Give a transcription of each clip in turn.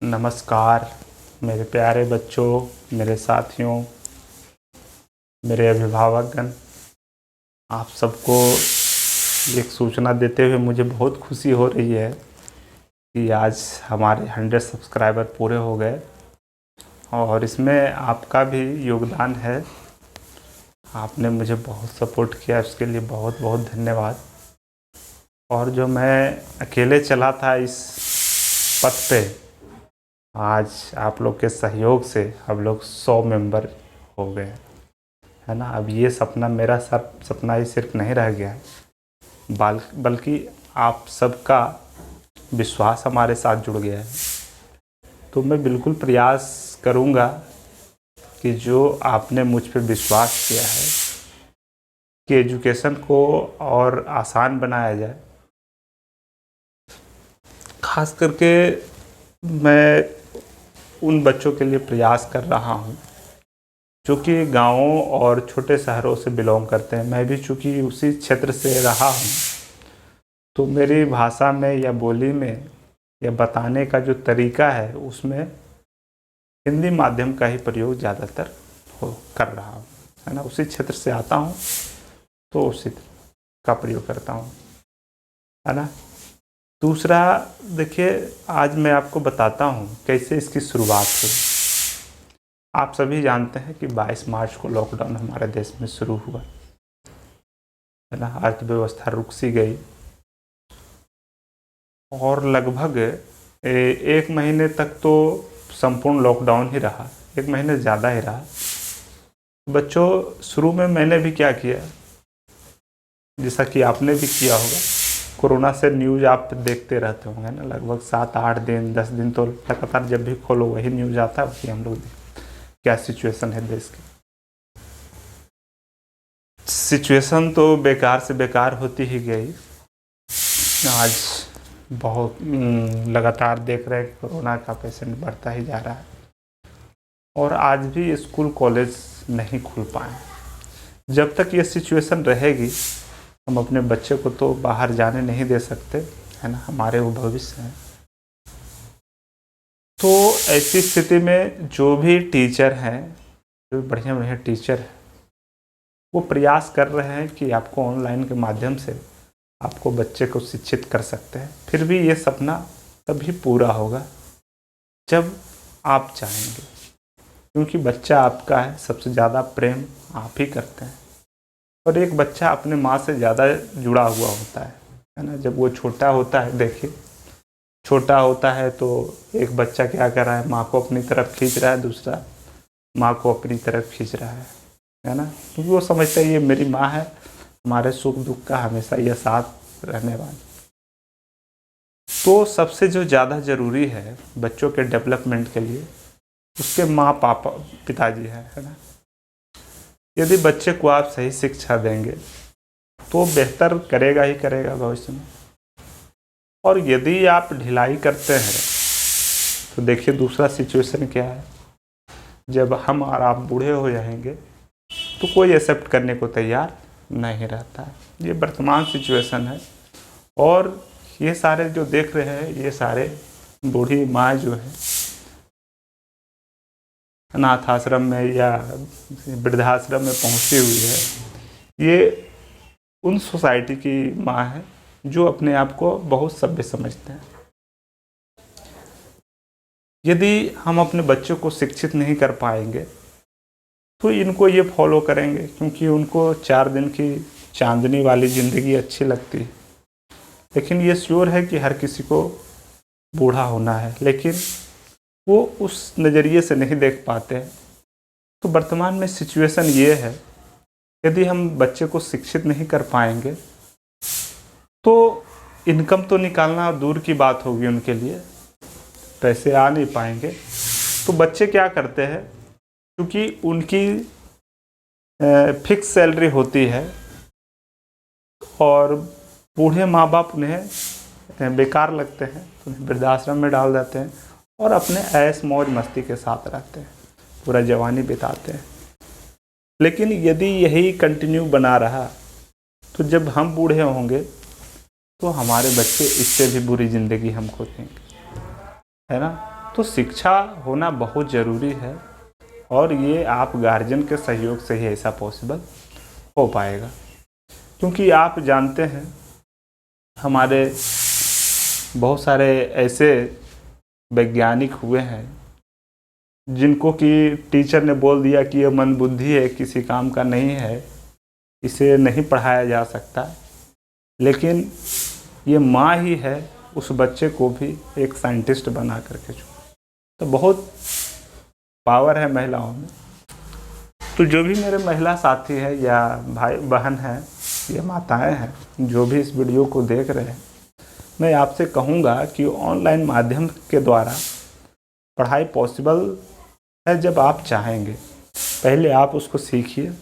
नमस्कार मेरे प्यारे बच्चों, मेरे साथियों, मेरे अभिभावकगण। आप सबको एक सूचना देते हुए मुझे बहुत खुशी हो रही है कि आज हमारे 100 सब्सक्राइबर पूरे हो गए और इसमें आपका भी योगदान है। आपने मुझे बहुत सपोर्ट किया, उसके लिए बहुत बहुत धन्यवाद। और जो मैं अकेले चला था इस पथ पे, आज आप लोग के सहयोग से हम लोग 100 मेंबर हो गए, है ना। अब ये सपना मेरा सपना ही सिर्फ नहीं रह गया है, बल्कि आप सबका विश्वास हमारे साथ जुड़ गया है। तो मैं बिल्कुल प्रयास करूँगा कि जो आपने मुझ पर विश्वास किया है कि एजुकेशन को और आसान बनाया जाए। खास करके मैं उन बच्चों के लिए प्रयास कर रहा हूँ जो कि गाँवों और छोटे शहरों से बिलोंग करते हैं। मैं भी चूँकि उसी क्षेत्र से रहा हूँ, तो मेरी भाषा में या बोली में या बताने का जो तरीका है उसमें हिंदी माध्यम का ही प्रयोग ज़्यादातर कर रहा हूँ, है ना। उसी क्षेत्र से आता हूँ तो उसी का प्रयोग करता हूँ, है ना। दूसरा, देखिए, आज मैं आपको बताता हूँ कैसे इसकी शुरुआत हुई। आप सभी जानते हैं कि 22 मार्च को लॉकडाउन हमारे देश में शुरू हुआ, है ना। अर्थव्यवस्था रुक सी गई और लगभग 1 महीने तक तो संपूर्ण लॉकडाउन ही रहा, 1 महीने ज़्यादा ही रहा। बच्चों, शुरू में मैंने भी क्या किया, जैसा कि आपने भी किया होगा, कोरोना से न्यूज़ आप देखते रहते होंगे ना। लगभग 7-8 दिन 10 दिन तो लगातार जब भी खोलो वही न्यूज़ आता है, वही हम लोग क्या सिचुएशन है देश की। सिचुएशन तो बेकार से बेकार होती ही गई। आज बहुत लगातार देख रहे हैं कि कोरोना का पेशेंट बढ़ता ही जा रहा है और आज भी स्कूल कॉलेज नहीं खुल पाए। जब तक ये सिचुएशन रहेगी हम अपने बच्चे को तो बाहर जाने नहीं दे सकते, है ना। हमारे वो भविष्य हैं। तो ऐसी स्थिति में जो भी टीचर हैं, जो बढ़िया बढ़िया टीचर हैं, वो प्रयास कर रहे हैं कि आपको ऑनलाइन के माध्यम से आपको बच्चे को शिक्षित कर सकते हैं। फिर भी ये सपना तभी पूरा होगा जब आप चाहेंगे, क्योंकि बच्चा आपका है, सबसे ज़्यादा प्रेम आप ही करते हैं। और एक बच्चा अपने माँ से ज़्यादा जुड़ा हुआ होता है ना। जब वो छोटा होता है, देखिए, छोटा होता है तो एक बच्चा क्या कर रहा है, माँ को अपनी तरफ खींच रहा है, दूसरा माँ को अपनी तरफ खींच रहा है ना। क्योंकि वो समझता है ये मेरी माँ है, हमारे सुख दुख का हमेशा ये साथ रहने वाली। तो सबसे जो ज़्यादा ज़रूरी है बच्चों के डेवलपमेंट के लिए, उसके माँ पापा पिताजी है ना। यदि बच्चे को आप सही शिक्षा देंगे तो बेहतर करेगा ही करेगा भविष्य में। और यदि आप ढिलाई करते हैं तो देखिए दूसरा सिचुएशन क्या है। जब हम और आप बूढ़े हो जाएंगे तो कोई एक्सेप्ट करने को तैयार नहीं रहता है। ये वर्तमान सिचुएशन है। और ये सारे जो देख रहे हैं, ये सारे बूढ़ी माँ जो है अनाथ आश्रम में या वृद्धाश्रम में पहुंची हुई है, ये उन सोसाइटी की माँ है जो अपने आप को बहुत सभ्य समझते हैं। यदि हम अपने बच्चों को शिक्षित नहीं कर पाएंगे तो इनको ये फॉलो करेंगे, क्योंकि उनको 4 दिन की चांदनी वाली ज़िंदगी अच्छी लगती है। लेकिन ये श्योर है कि हर किसी को बूढ़ा होना है, लेकिन वो उस नज़रिए से नहीं देख पाते हैं। तो वर्तमान में सिचुएशन ये है, यदि हम बच्चे को शिक्षित नहीं कर पाएंगे तो इनकम तो निकालना दूर की बात होगी, उनके लिए पैसे आ नहीं पाएंगे। तो बच्चे क्या करते हैं, क्योंकि उनकी फिक्स सैलरी होती है और बूढ़े माँ बाप उन्हें बेकार लगते हैं तो उन्हें वृद्धाश्रम में डाल देते हैं और अपने ऐश मौज मस्ती के साथ रहते हैं, पूरा जवानी बिताते हैं। लेकिन यदि यही कंटिन्यू बना रहा तो जब हम बूढ़े होंगे तो हमारे बच्चे इससे भी बुरी ज़िंदगी हमको देंगे, है ना। तो शिक्षा होना बहुत ज़रूरी है और ये आप गार्जियन के सहयोग से ही ऐसा पॉसिबल हो पाएगा। क्योंकि आप जानते हैं हमारे बहुत सारे ऐसे वैज्ञानिक हुए हैं जिनको कि टीचर ने बोल दिया कि ये मंदबुद्धि है, किसी काम का नहीं है, इसे नहीं पढ़ाया जा सकता, लेकिन ये माँ ही है उस बच्चे को भी एक साइंटिस्ट बना करके जो, तो बहुत पावर है महिलाओं में। तो जो भी मेरे महिला साथी है या भाई बहन हैं या माताएं हैं जो भी इस वीडियो को देख रहे हैं, मैं आपसे कहूँगा कि ऑनलाइन माध्यम के द्वारा पढ़ाई पॉसिबल है जब आप चाहेंगे। पहले आप उसको सीखिए,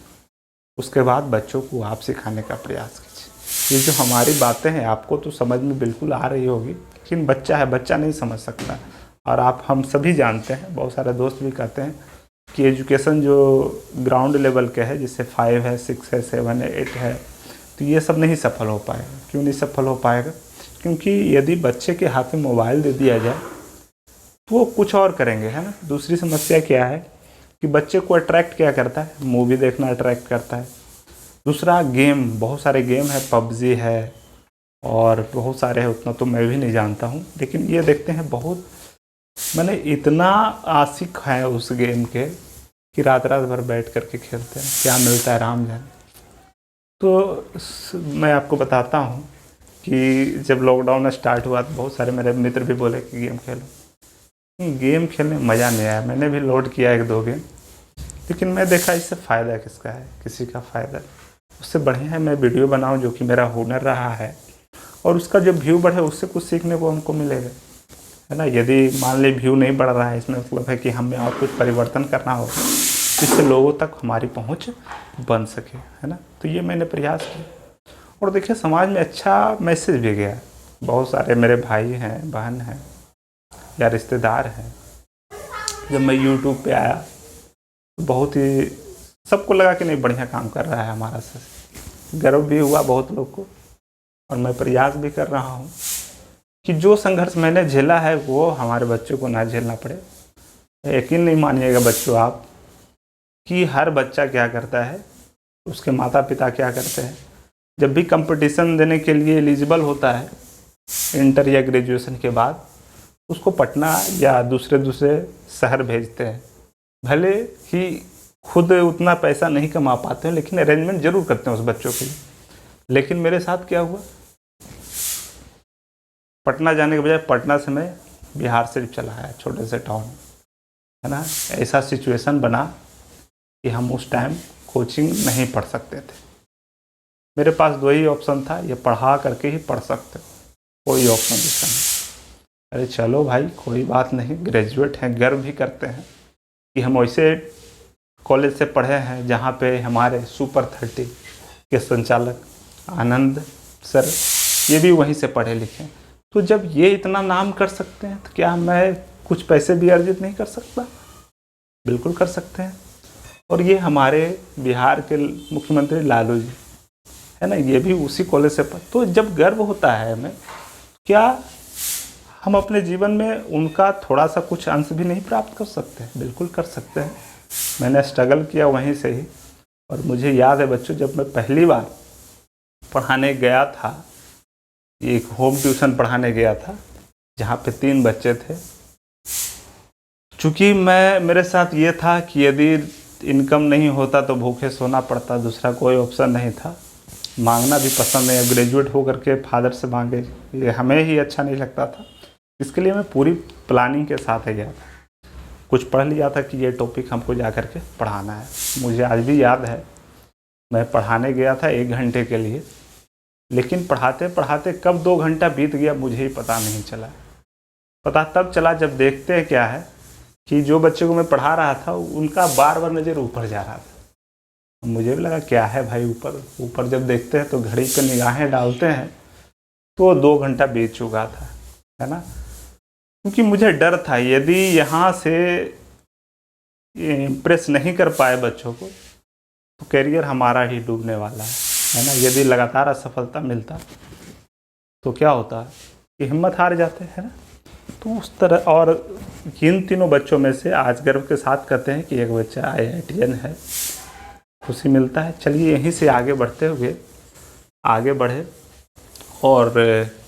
उसके बाद बच्चों को आप सिखाने का प्रयास कीजिए। ये जो हमारी बातें हैं आपको तो समझ में बिल्कुल आ रही होगी, लेकिन बच्चा है, बच्चा नहीं समझ सकता। और हम सभी जानते हैं, बहुत सारे दोस्त भी कहते हैं कि एजुकेशन जो ग्राउंड लेवल के है, जैसे 5 है, 6 है, 7 है, 8 है, तो ये सब नहीं सफल हो पाएगा। क्यों नहीं सफल हो पाएगा? क्योंकि यदि बच्चे के हाथ में मोबाइल दे दिया जाए तो वो कुछ और करेंगे, है ना। दूसरी समस्या क्या है कि बच्चे को अट्रैक्ट क्या करता है, मूवी देखना अट्रैक्ट करता है। दूसरा गेम, बहुत सारे गेम है, पबजी है और बहुत सारे हैं, उतना तो मैं भी नहीं जानता हूँ, लेकिन ये देखते हैं बहुत, मैंने इतना आशिक है उस गेम के कि रात रात भर बैठ करके खेलते हैं, क्या मिलता है राम जाने। तो मैं आपको बताता हूँ कि जब लॉकडाउन स्टार्ट हुआ तो बहुत सारे मेरे मित्र भी बोले कि गेम खेलो। गेम खेलने में मज़ा नहीं आया। मैंने भी लोड किया 1-2 गेम, लेकिन मैं देखा इससे फ़ायदा किसका है, किसी का फ़ायदा। उससे बढ़िया है मैं वीडियो बनाऊं जो कि मेरा हुनर रहा है, और उसका जब व्यू बढ़े उससे कुछ सीखने को हमको मिलेगा, है ना। यदि मान ली व्यू नहीं बढ़ रहा है, इसमें मतलब है कि हमें और कुछ परिवर्तन करना होगा जिससे लोगों तक हमारी पहुँच बन सके, है ना। तो ये मैंने प्रयास किया और देखिए समाज में अच्छा मैसेज भी गया। बहुत सारे मेरे भाई हैं, बहन हैं या रिश्तेदार हैं, जब मैं YouTube पे आया तो बहुत ही सबको लगा कि नहीं बढ़िया काम कर रहा है हमारा सर। गर्व भी हुआ बहुत लोग को, और मैं प्रयास भी कर रहा हूँ कि जो संघर्ष मैंने झेला है वो हमारे बच्चों को ना झेलना पड़े। यकीन नहीं मानिएगा बच्चों आप कि हर बच्चा क्या करता है, उसके माता पिता क्या करते हैं, जब भी कंपटीशन देने के लिए एलिजिबल होता है इंटर या ग्रेजुएशन के बाद, उसको पटना या दूसरे शहर भेजते हैं। भले ही खुद उतना पैसा नहीं कमा पाते हैं, लेकिन अरेंजमेंट जरूर करते हैं उस बच्चों के लिए। लेकिन मेरे साथ क्या हुआ, पटना जाने के बजाय पटना से मैं बिहार सिर्फ चला आया, छोटे से टाउन, है ना। ऐसा सिचुएशन बना कि हम उस टाइम कोचिंग नहीं पढ़ सकते थे। मेरे पास 2 ही ऑप्शन था, ये पढ़ा करके ही पढ़ सकते हो, कोई ऑप्शन दूसरा नहीं। अरे चलो भाई कोई बात नहीं, ग्रेजुएट हैं, गर्व भी करते हैं कि हम वैसे कॉलेज से पढ़े हैं जहाँ पे हमारे सुपर 30 के संचालक आनंद सर ये भी वहीं से पढ़े लिखे। तो जब ये इतना नाम कर सकते हैं तो क्या मैं कुछ पैसे भी अर्जित नहीं कर सकता? बिल्कुल कर सकते हैं। और ये हमारे बिहार के मुख्यमंत्री लालू जी, है ना, ये भी उसी कॉलेज से पढ़े। तो जब गर्व होता है हमें, क्या हम अपने जीवन में उनका थोड़ा सा कुछ अंश भी नहीं प्राप्त कर सकते हैं? बिल्कुल कर सकते हैं। मैंने स्ट्रगल किया वहीं से ही, और मुझे याद है बच्चों, जब मैं पहली बार पढ़ाने गया था, एक होम ट्यूशन पढ़ाने गया था जहाँ पे 3 बच्चे थे। चूँकि मेरे साथ ये था कि यदि इनकम नहीं होता तो भूखे सोना पड़ता, दूसरा कोई ऑप्शन नहीं था। मांगना भी पसंद नहीं, ग्रेजुएट होकर के फादर से मांगे ये हमें ही अच्छा नहीं लगता था। इसके लिए मैं पूरी प्लानिंग के साथ गया था, कुछ पढ़ लिया था कि ये टॉपिक हमको जा कर के पढ़ाना है। मुझे आज भी याद है मैं पढ़ाने गया था 1 घंटे के लिए, लेकिन पढ़ाते पढ़ाते कब 2 घंटा बीत गया मुझे ही पता नहीं चला। पता तब चला जब देखते हैं क्या है कि जो बच्चे को मैं पढ़ा रहा था उनका बार बार नज़र ऊपर जा रहा था। मुझे भी लगा क्या है भाई, ऊपर जब देखते हैं तो घड़ी पे निगाहें डालते हैं तो 2 घंटा बीत चुका था, है ना। क्योंकि मुझे डर था यदि यहाँ से इम्प्रेस नहीं कर पाए बच्चों को तो करियर हमारा ही डूबने वाला है ना। यदि लगातार असफलता मिलता तो क्या होता कि हिम्मत हार जाते हैं ना। तो उस तरह, और इन तीनों बच्चों में से आज गर्व के साथ कहते हैं कि एक बच्चा IITian है, खुशी मिलता है। चलिए यहीं से आगे बढ़ते हुए आगे बढ़े और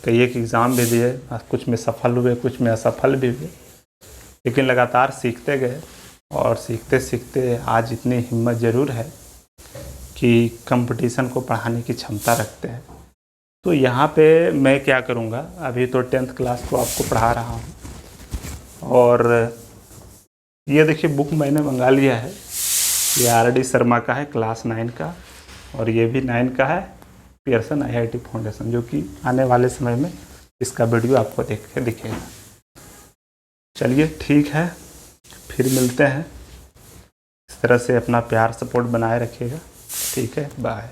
कई एक एग्ज़ाम भी दिए, कुछ में सफल हुए, कुछ में असफल भी हुए, लेकिन लगातार सीखते गए और सीखते सीखते आज इतनी हिम्मत ज़रूर है कि कंपटीशन को पढ़ाने की क्षमता रखते हैं। तो यहाँ पे मैं क्या करूँगा, अभी तो 10th क्लास को आपको पढ़ा रहा हूँ और ये देखिए बुक मैंने मंगा लिया है, ये RD शर्मा का है, क्लास 9 का, और ये भी 9 का है, पियर्सन IIT फाउंडेशन, जो कि आने वाले समय में इसका वीडियो आपको दिखेगा। चलिए ठीक है, फिर मिलते हैं। इस तरह से अपना प्यार सपोर्ट बनाए रखिएगा। ठीक है, बाय।